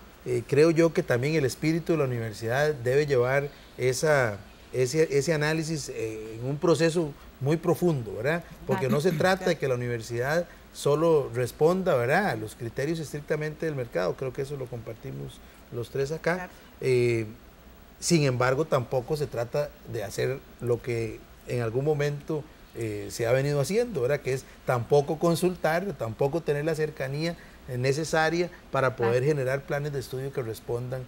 creo yo que también el espíritu de la universidad debe llevar ese análisis en un proceso muy profundo, ¿verdad? Porque no se trata de que la universidad solo responda, ¿verdad?, a los criterios estrictamente del mercado. Creo que eso lo compartimos los 3 acá. Sin embargo, tampoco se trata de hacer lo que en algún momento se ha venido haciendo, ¿verdad?, que es tampoco consultar, tampoco tener la cercanía necesaria para poder generar planes de estudio que respondan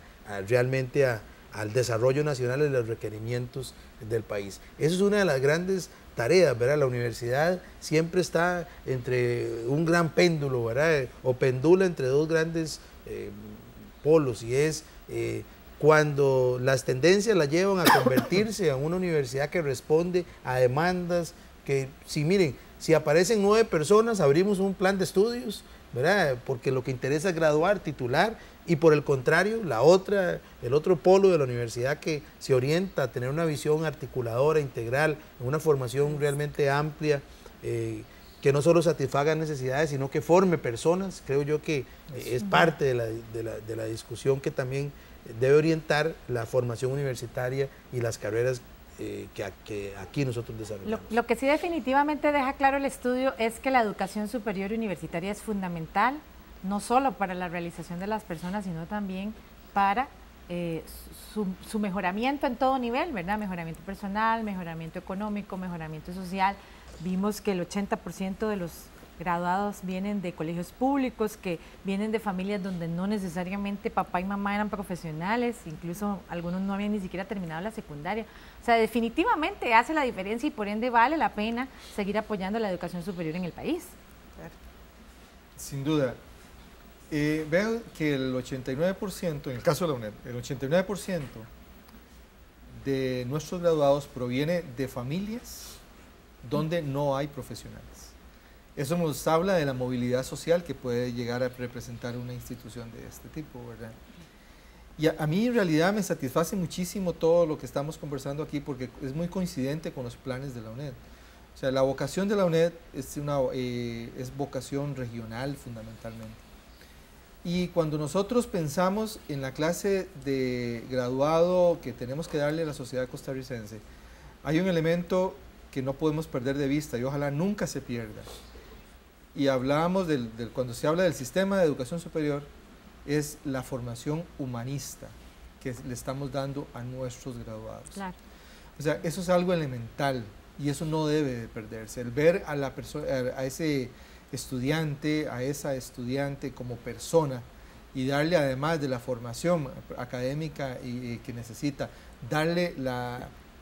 realmente a al desarrollo nacional y los requerimientos del país. Eso es una de las grandes tareas, ¿verdad? La universidad siempre está entre un gran péndulo, ¿verdad? O pendula entre dos grandes polos, y es cuando las tendencias la llevan a convertirse en una universidad que responde a demandas, que miren, si aparecen 9 personas, abrimos un plan de estudios, ¿verdad? Porque lo que interesa es graduar, titular, y por el contrario, el otro polo de la universidad que se orienta a tener una visión articuladora, integral, una formación realmente amplia, que no solo satisfaga necesidades, sino que forme personas. Creo yo que es parte de la discusión que también debe orientar la formación universitaria y las carreras que aquí nosotros desarrollamos. Lo que sí definitivamente deja claro el estudio es que la educación superior universitaria es fundamental, no solo para la realización de las personas, sino también para su mejoramiento en todo nivel, ¿verdad? Mejoramiento personal, mejoramiento económico, mejoramiento social. Vimos que el 80% de los graduados vienen de colegios públicos, que vienen de familias donde no necesariamente papá y mamá eran profesionales, incluso algunos no habían ni siquiera terminado la secundaria. O sea, definitivamente hace la diferencia y por ende vale la pena seguir apoyando la educación superior en el país. Sin duda. Veo que el 89%, en el caso de la UNED, el 89% de nuestros graduados proviene de familias donde no hay profesionales. Eso nos habla de la movilidad social que puede llegar a representar una institución de este tipo, ¿verdad? Y a mí en realidad me satisface muchísimo todo lo que estamos conversando aquí porque es muy coincidente con los planes de la UNED. O sea, la vocación de la UNED es vocación regional fundamentalmente. Y cuando nosotros pensamos en la clase de graduado que tenemos que darle a la sociedad costarricense, hay un elemento que no podemos perder de vista y ojalá nunca se pierda. Y hablábamos cuando se habla del sistema de educación superior, es la formación humanista que le estamos dando a nuestros graduados. Claro. O sea, eso es algo elemental y eso no debe de perderse. El ver a la persona, a ese estudiante, a esa estudiante como persona y darle además de la formación académica que necesita, darle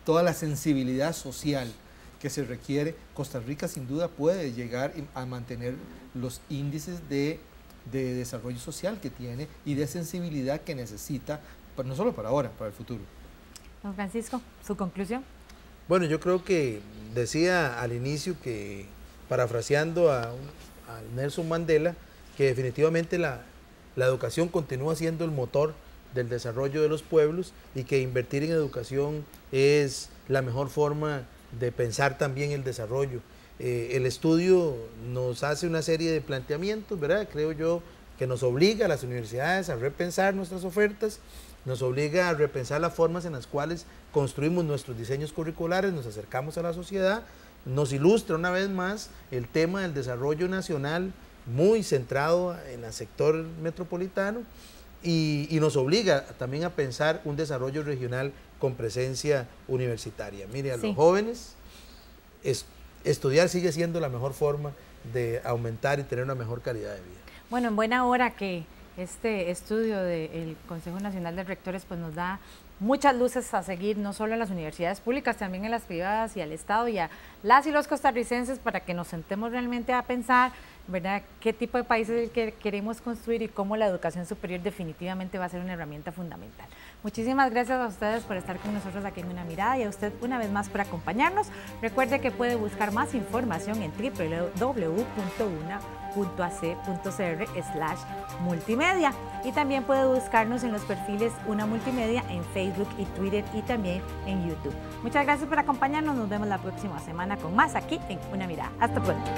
toda la sensibilidad social que se requiere. Costa Rica sin duda puede llegar a mantener los índices de desarrollo social que tiene y de sensibilidad que necesita, no solo para ahora, para el futuro. Don Francisco, ¿su conclusión? Bueno, yo creo que decía al inicio que, parafraseando a Nelson Mandela, que definitivamente la educación continúa siendo el motor del desarrollo de los pueblos y que invertir en educación es la mejor forma de pensar también el desarrollo. El estudio nos hace una serie de planteamientos, ¿verdad? Creo yo que nos obliga a las universidades a repensar nuestras ofertas, nos obliga a repensar las formas en las cuales construimos nuestros diseños curriculares, nos acercamos a la sociedad, nos ilustra una vez más el tema del desarrollo nacional muy centrado en el sector metropolitano y nos obliga también a pensar un desarrollo regional con presencia universitaria. Mire, a los jóvenes, estudiar sigue siendo la mejor forma de aumentar y tener una mejor calidad de vida. Bueno, en buena hora que este estudio del Consejo Nacional de Rectores pues nos da muchas luces a seguir, no solo en las universidades públicas, también en las privadas y al Estado y a las y los costarricenses para que nos sentemos realmente a pensar, ¿verdad?, qué tipo de país es el que queremos construir y cómo la educación superior definitivamente va a ser una herramienta fundamental. Muchísimas gracias a ustedes por estar con nosotros aquí en Una Mirada y a usted una vez más por acompañarnos. Recuerde que puede buscar más información en www.una.ac.cr/multimedia y también puede buscarnos en los perfiles Una Multimedia en Facebook y Twitter y también en YouTube. Muchas gracias por acompañarnos, nos vemos la próxima semana con más aquí en Una Mirada. Hasta pronto.